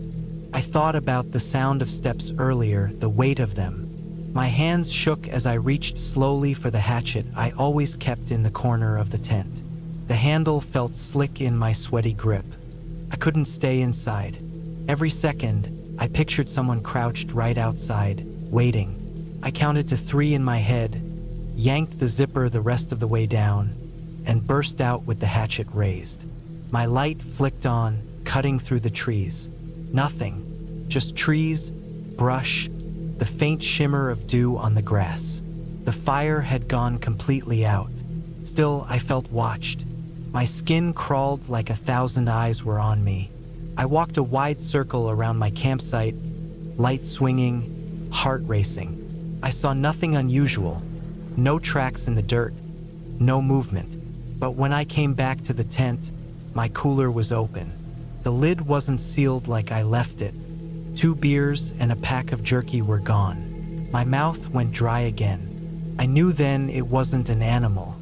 I thought about the sound of steps earlier, the weight of them. My hands shook as I reached slowly for the hatchet I always kept in the corner of the tent. The handle felt slick in my sweaty grip. I couldn't stay inside. Every second, I pictured someone crouched right outside, waiting. I counted to 3 in my head, yanked the zipper the rest of the way down, and burst out with the hatchet raised. My light flicked on, cutting through the trees. Nothing, just trees, brush, the faint shimmer of dew on the grass. The fire had gone completely out. Still, I felt watched. My skin crawled like 1,000 eyes were on me. I walked a wide circle around my campsite, light swinging, heart racing. I saw nothing unusual, no tracks in the dirt, no movement. But when I came back to the tent, my cooler was open. The lid wasn't sealed like I left it. 2 beers and a pack of jerky were gone. My mouth went dry again. I knew then it wasn't an animal.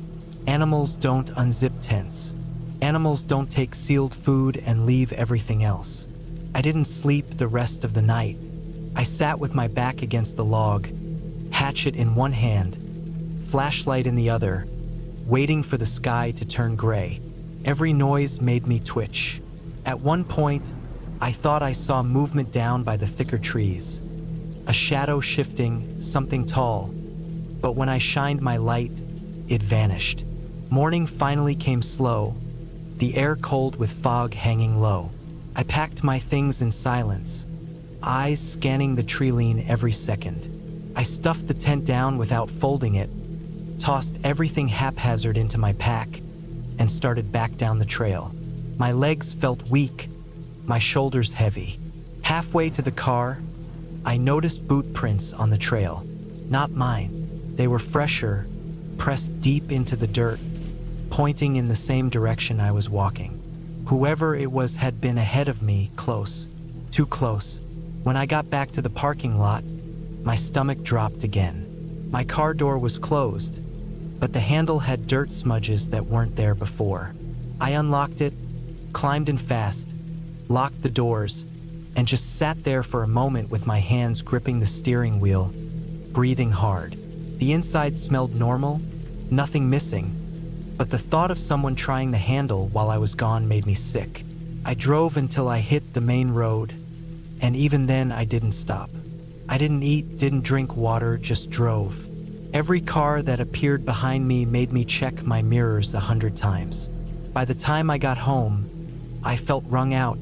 Animals don't unzip tents. Animals don't take sealed food and leave everything else. I didn't sleep the rest of the night. I sat with my back against the log, hatchet in one hand, flashlight in the other, waiting for the sky to turn gray. Every noise made me twitch. At one point, I thought I saw movement down by the thicker trees. A shadow shifting, something tall. But when I shined my light, it vanished. Morning finally came slow, the air cold with fog hanging low. I packed my things in silence, eyes scanning the tree-line every second. I stuffed the tent down without folding it, tossed everything haphazard into my pack, and started back down the trail. My legs felt weak, my shoulders heavy. Halfway to the car, I noticed boot prints on the trail. Not mine. They were fresher, pressed deep into the dirt, pointing in the same direction I was walking. Whoever it was had been ahead of me, close, too close. When I got back to the parking lot, my stomach dropped again. My car door was closed, but the handle had dirt smudges that weren't there before. I unlocked it, climbed in fast, locked the doors, and just sat there for a moment with my hands gripping the steering wheel, breathing hard. The inside smelled normal, nothing missing, but the thought of someone trying the handle while I was gone made me sick. I drove until I hit the main road, and even then I didn't stop. I didn't eat, didn't drink water, just drove. Every car that appeared behind me made me check my mirrors 100 times. By the time I got home, I felt wrung out,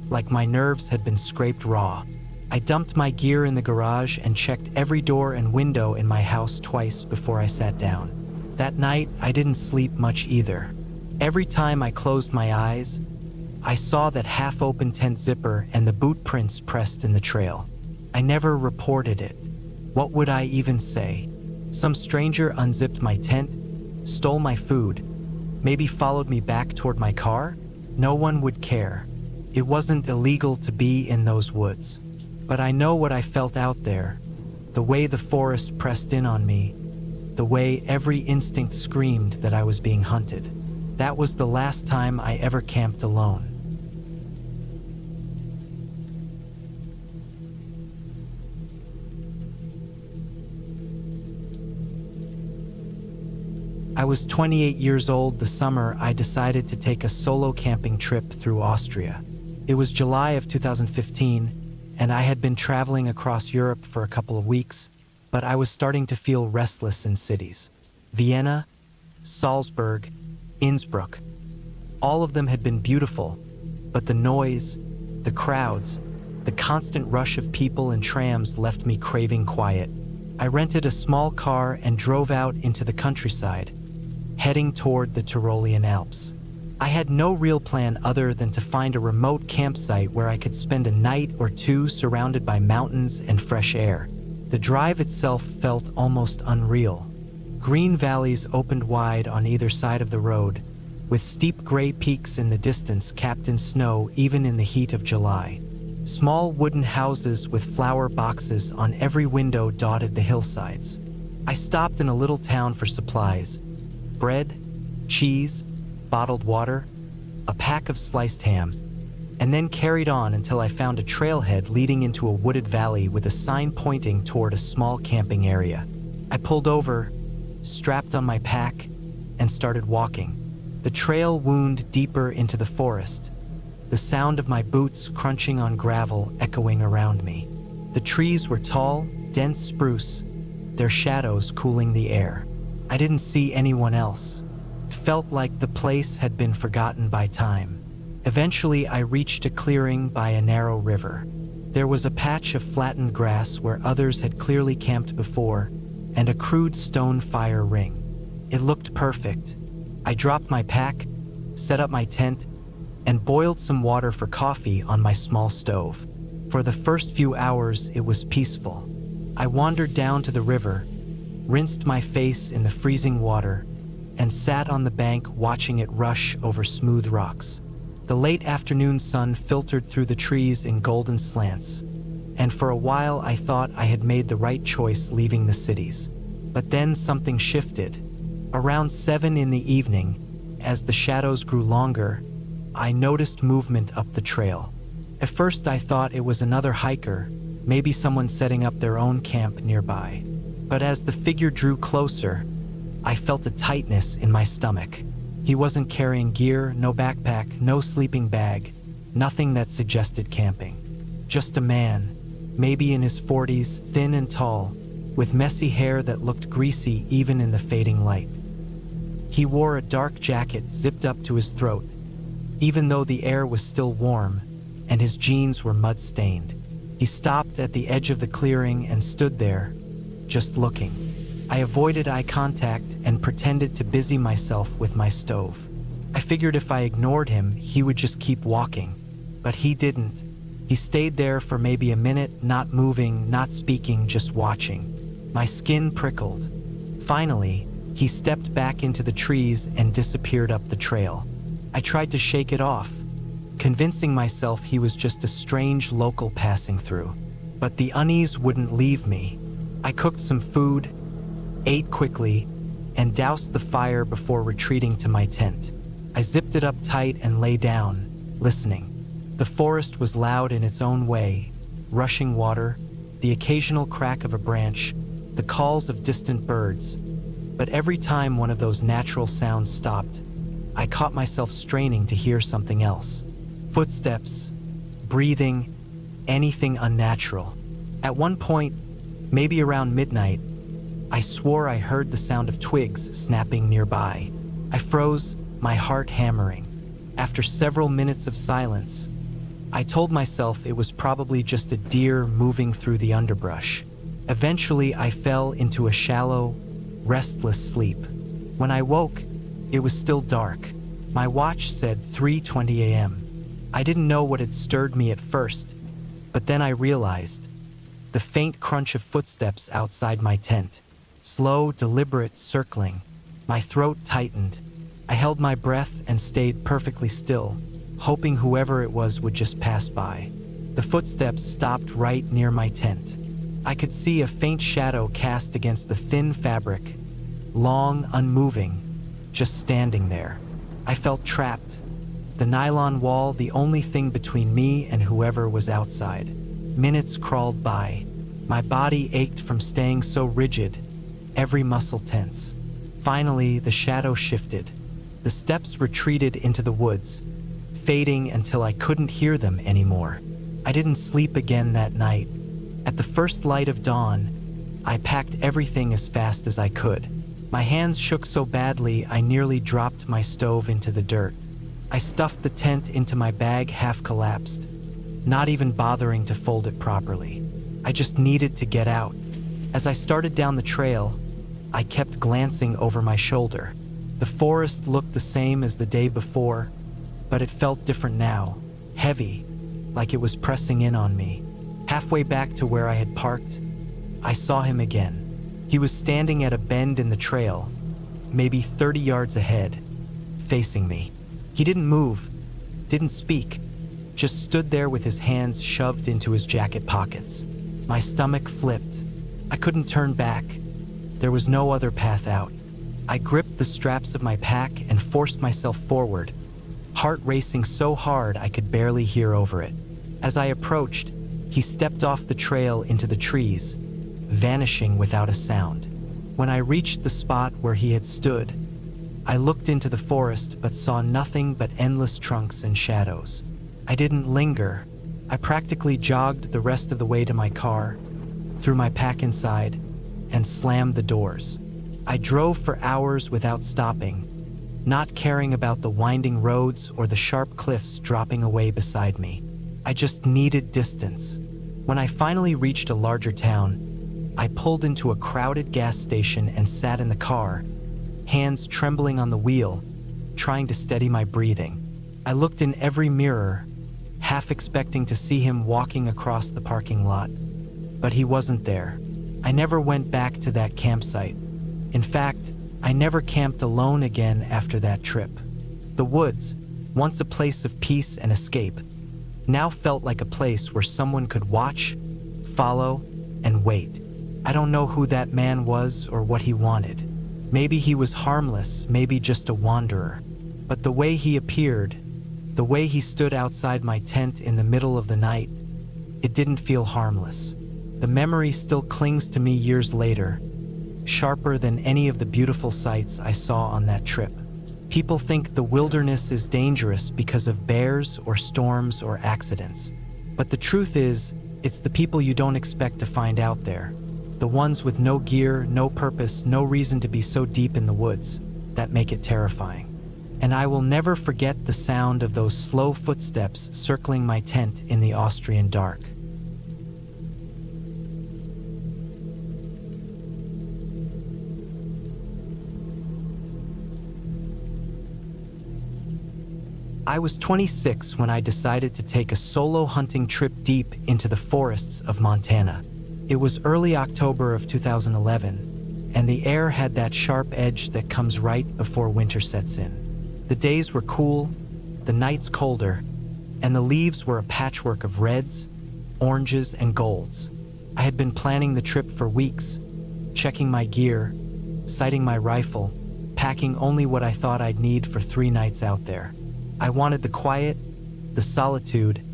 like my nerves had been scraped raw. I dumped my gear in the garage and checked every door and window in my house twice before I sat down. That night, I didn't sleep much either. Every time I closed my eyes, I saw that half-open tent zipper and the boot prints pressed in the trail. I never reported it. What would I even say? Some stranger unzipped my tent, stole my food, maybe followed me back toward my car? No one would care. It wasn't illegal to be in those woods. But I know what I felt out there, the way the forest pressed in on me, the way every instinct screamed that I was being hunted. That was the last time I ever camped alone. I was 28 years old the summer I decided to take a solo camping trip through Austria. It was July of 2015, and I had been traveling across Europe for a couple of weeks, but I was starting to feel restless in cities. Vienna, Salzburg, Innsbruck. All of them had been beautiful, but the noise, the crowds, the constant rush of people and trams left me craving quiet. I rented a small car and drove out into the countryside, heading toward the Austrian Alps. I had no real plan other than to find a remote campsite where I could spend a night or two surrounded by mountains and fresh air. The drive itself felt almost unreal. Green valleys opened wide on either side of the road, with steep gray peaks in the distance capped in snow even in the heat of July. Small wooden houses with flower boxes on every window dotted the hillsides. I stopped in a little town for supplies: bread, cheese, bottled water, a pack of sliced ham, and then carried on until I found a trailhead leading into a wooded valley with a sign pointing toward a small camping area. I pulled over, strapped on my pack, and started walking. The trail wound deeper into the forest, the sound of my boots crunching on gravel echoing around me. The trees were tall, dense spruce, their shadows cooling the air. I didn't see anyone else. It felt like the place had been forgotten by time. Eventually, I reached a clearing by a narrow river. There was a patch of flattened grass where others had clearly camped before, and a crude stone fire ring. It looked perfect. I dropped my pack, set up my tent, and boiled some water for coffee on my small stove. For the first few hours, it was peaceful. I wandered down to the river, rinsed my face in the freezing water, and sat on the bank watching it rush over smooth rocks. The late afternoon sun filtered through the trees in golden slants, and for a while I thought I had made the right choice leaving the cities. But then something shifted. Around 7 in the evening, as the shadows grew longer, I noticed movement up the trail. At first I thought it was another hiker, maybe someone setting up their own camp nearby. But as the figure drew closer, I felt a tightness in my stomach. He wasn't carrying gear, no backpack, no sleeping bag, nothing that suggested camping. Just a man, maybe in his 40s, thin and tall, with messy hair that looked greasy even in the fading light. He wore a dark jacket zipped up to his throat, even though the air was still warm, and his jeans were mud-stained. He stopped at the edge of the clearing and stood there, just looking. I avoided eye contact and pretended to busy myself with my stove. I figured if I ignored him, he would just keep walking. But he didn't. He stayed there for maybe a minute, not moving, not speaking, just watching. My skin prickled. Finally, he stepped back into the trees and disappeared up the trail. I tried to shake it off, convincing myself he was just a strange local passing through. But the unease wouldn't leave me. I cooked some food, ate quickly, and doused the fire before retreating to my tent. I zipped it up tight and lay down, listening. The forest was loud in its own way, rushing water, the occasional crack of a branch, the calls of distant birds. But every time one of those natural sounds stopped, I caught myself straining to hear something else. Footsteps, breathing, anything unnatural. At one point, maybe around midnight, I swore I heard the sound of twigs snapping nearby. I froze, my heart hammering. After several minutes of silence, I told myself it was probably just a deer moving through the underbrush. Eventually, I fell into a shallow, restless sleep. When I woke, it was still dark. My watch said 3:20 a.m. I didn't know what had stirred me at first, but then I realized the faint crunch of footsteps outside my tent. Slow, deliberate circling. My throat tightened. I held my breath and stayed perfectly still, hoping whoever it was would just pass by. The footsteps stopped right near my tent. I could see a faint shadow cast against the thin fabric, long, unmoving, just standing there. I felt trapped. The nylon wall, the only thing between me and whoever was outside. Minutes crawled by. My body ached from staying so rigid, every muscle tense. Finally, the shadow shifted. The steps retreated into the woods, fading until I couldn't hear them anymore. I didn't sleep again that night. At the first light of dawn, I packed everything as fast as I could. My hands shook so badly I nearly dropped my stove into the dirt. I stuffed the tent into my bag half collapsed, not even bothering to fold it properly. I just needed to get out. As I started down the trail, I kept glancing over my shoulder. The forest looked the same as the day before, but it felt different now, heavy, like it was pressing in on me. Halfway back to where I had parked, I saw him again. He was standing at a bend in the trail, maybe 30 yards ahead, facing me. He didn't move, didn't speak, just stood there with his hands shoved into his jacket pockets. My stomach flipped. I couldn't turn back. There was no other path out. I gripped the straps of my pack and forced myself forward, heart racing so hard I could barely hear over it. As I approached, he stepped off the trail into the trees, vanishing without a sound. When I reached the spot where he had stood, I looked into the forest but saw nothing but endless trunks and shadows. I didn't linger. I practically jogged the rest of the way to my car, threw my pack inside, and slammed the doors. I drove for hours without stopping, not caring about the winding roads or the sharp cliffs dropping away beside me. I just needed distance. When I finally reached a larger town, I pulled into a crowded gas station and sat in the car, hands trembling on the wheel, trying to steady my breathing. I looked in every mirror, half expecting to see him walking across the parking lot, but he wasn't there. I never went back to that campsite. In fact, I never camped alone again after that trip. The woods, once a place of peace and escape, now felt like a place where someone could watch, follow, and wait. I don't know who that man was or what he wanted. Maybe he was harmless, maybe just a wanderer. But the way he appeared, the way he stood outside my tent in the middle of the night, it didn't feel harmless. The memory still clings to me years later, sharper than any of the beautiful sights I saw on that trip. People think the wilderness is dangerous because of bears or storms or accidents. But the truth is, it's the people you don't expect to find out there. The ones with no gear, no purpose, no reason to be so deep in the woods, that make it terrifying. And I will never forget the sound of those slow footsteps circling my tent in the Austrian dark. I was 26 when I decided to take a solo hunting trip deep into the forests of Montana. It was early October of 2011, and the air had that sharp edge that comes right before winter sets in. The days were cool, the nights colder, and the leaves were a patchwork of reds, oranges, and golds. I had been planning the trip for weeks, checking my gear, sighting my rifle, packing only what I thought I'd need for 3 nights out there. I wanted the quiet, the solitude,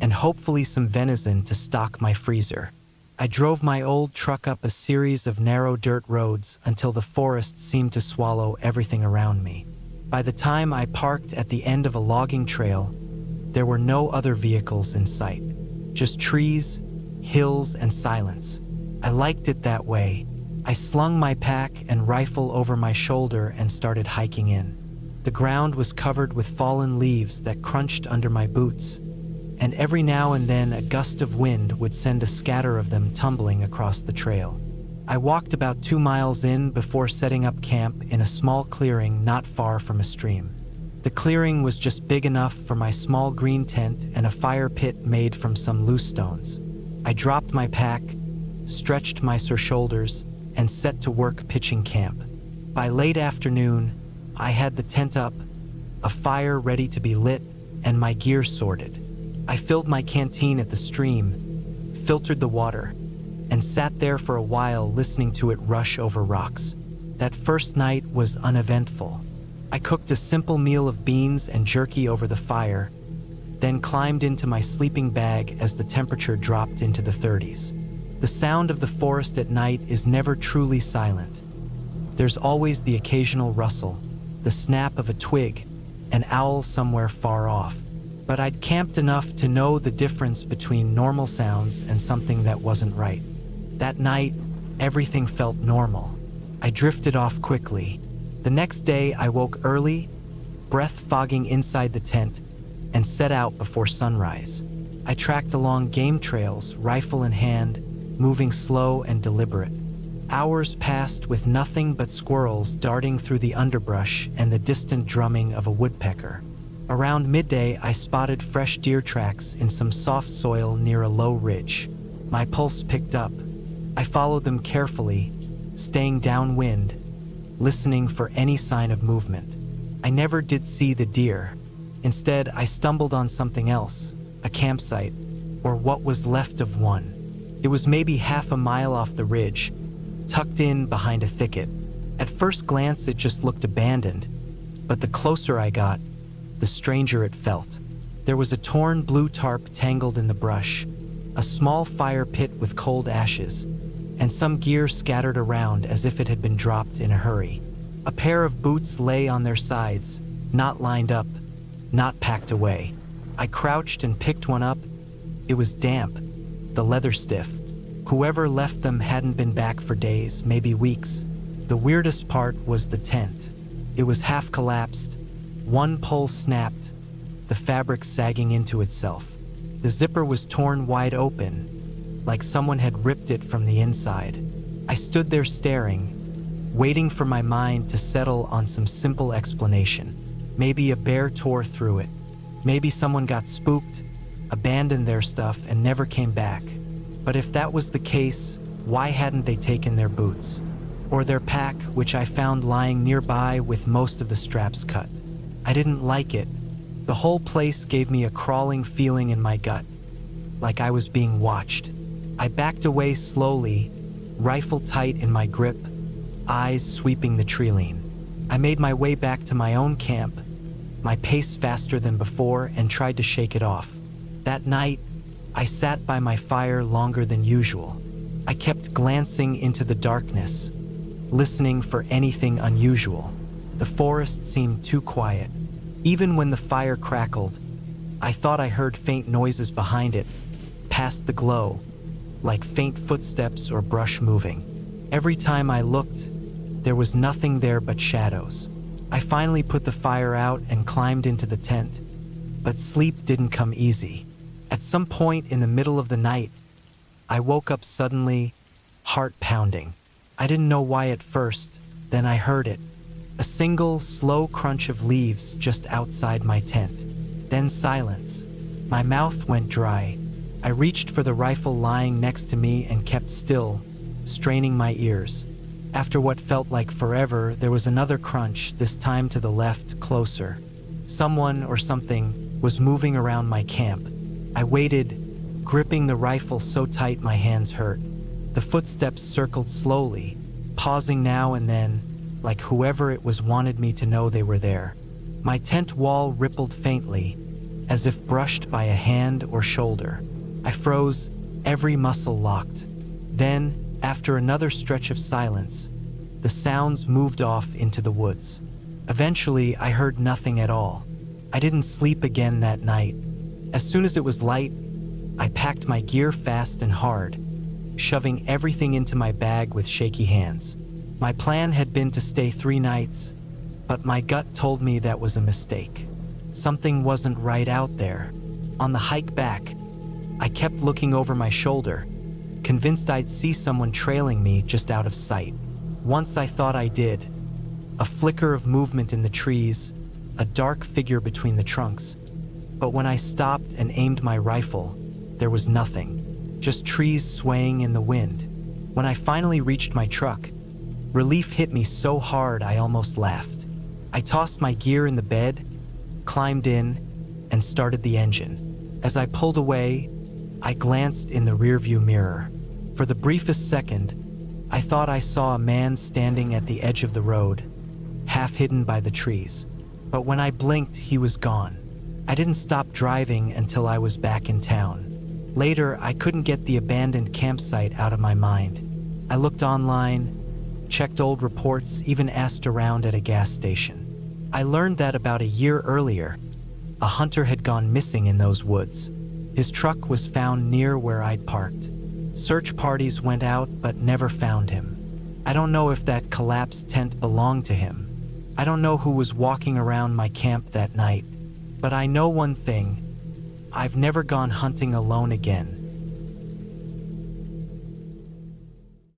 and hopefully some venison to stock my freezer. I drove my old truck up a series of narrow dirt roads until the forest seemed to swallow everything around me. By the time I parked at the end of a logging trail, there were no other vehicles in sight, just trees, hills, and silence. I liked it that way. I slung my pack and rifle over my shoulder and started hiking in. The ground was covered with fallen leaves that crunched under my boots, and every now and then a gust of wind would send a scatter of them tumbling across the trail. I walked about 2 miles in before setting up camp in a small clearing not far from a stream. The clearing was just big enough for my small green tent and a fire pit made from some loose stones. I dropped my pack, stretched my sore shoulders, and set to work pitching camp. By late afternoon, I had the tent up, a fire ready to be lit, and my gear sorted. I filled my canteen at the stream, filtered the water, and sat there for a while listening to it rush over rocks. That first night was uneventful. I cooked a simple meal of beans and jerky over the fire, then climbed into my sleeping bag as the temperature dropped into the 30s. The sound of the forest at night is never truly silent. There's always the occasional rustle, the snap of a twig, an owl somewhere far off. But I'd camped enough to know the difference between normal sounds and something that wasn't right. That night, everything felt normal. I drifted off quickly. The next day, I woke early, breath fogging inside the tent, and set out before sunrise. I tracked along game trails, rifle in hand, moving slow and deliberate. Hours passed with nothing but squirrels darting through the underbrush and the distant drumming of a woodpecker. Around midday, I spotted fresh deer tracks in some soft soil near a low ridge. My pulse picked up. I followed them carefully, staying downwind, listening for any sign of movement. I never did see the deer. Instead, I stumbled on something else, a campsite, or what was left of one. It was maybe half a mile off the ridge, tucked in behind a thicket. At first glance, it just looked abandoned, but the closer I got, the stranger it felt. There was a torn blue tarp tangled in the brush, a small fire pit with cold ashes, and some gear scattered around as if it had been dropped in a hurry. A pair of boots lay on their sides, not lined up, not packed away. I crouched and picked one up. It was damp, the leather stiff. Whoever left them hadn't been back for days, maybe weeks. The weirdest part was the tent. It was half collapsed, one pole snapped, the fabric sagging into itself. The zipper was torn wide open, like someone had ripped it from the inside. I stood there staring, waiting for my mind to settle on some simple explanation. Maybe a bear tore through it. Maybe someone got spooked, abandoned their stuff, and never came back. But if that was the case, why hadn't they taken their boots? Or their pack, which I found lying nearby with most of the straps cut? I didn't like it. The whole place gave me a crawling feeling in my gut, like I was being watched. I backed away slowly, rifle tight in my grip, eyes sweeping the treeline. I made my way back to my own camp, my pace faster than before, and tried to shake it off. That night, I sat by my fire longer than usual. I kept glancing into the darkness, listening for anything unusual. The forest seemed too quiet. Even when the fire crackled, I thought I heard faint noises behind it, past the glow, like faint footsteps or brush moving. Every time I looked, there was nothing there but shadows. I finally put the fire out and climbed into the tent, but sleep didn't come easy. At some point in the middle of the night, I woke up suddenly, heart pounding. I didn't know why at first, then I heard it. A single, slow crunch of leaves just outside my tent. Then silence. My mouth went dry. I reached for the rifle lying next to me and kept still, straining my ears. After what felt like forever, there was another crunch, this time to the left, closer. Someone or something was moving around my camp. I waited, gripping the rifle so tight my hands hurt. The footsteps circled slowly, pausing now and then, like whoever it was wanted me to know they were there. My tent wall rippled faintly, as if brushed by a hand or shoulder. I froze, every muscle locked. Then, after another stretch of silence, the sounds moved off into the woods. Eventually, I heard nothing at all. I didn't sleep again that night. As soon as it was light, I packed my gear fast and hard, shoving everything into my bag with shaky hands. My plan had been to stay 3 nights, but my gut told me that was a mistake. Something wasn't right out there. On the hike back, I kept looking over my shoulder, convinced I'd see someone trailing me just out of sight. Once I thought I did. A flicker of movement in the trees, a dark figure between the trunks. But when I stopped and aimed my rifle, there was nothing, just trees swaying in the wind. When I finally reached my truck, relief hit me so hard I almost laughed. I tossed my gear in the bed, climbed in, and started the engine. As I pulled away, I glanced in the rearview mirror. For the briefest second, I thought I saw a man standing at the edge of the road, half hidden by the trees. But when I blinked, he was gone. I didn't stop driving until I was back in town. Later, I couldn't get the abandoned campsite out of my mind. I looked online, checked old reports, even asked around at a gas station. I learned that about a year earlier, a hunter had gone missing in those woods. His truck was found near where I'd parked. Search parties went out but never found him. I don't know if that collapsed tent belonged to him. I don't know who was walking around my camp that night. But I know one thing: I've never gone hunting alone again.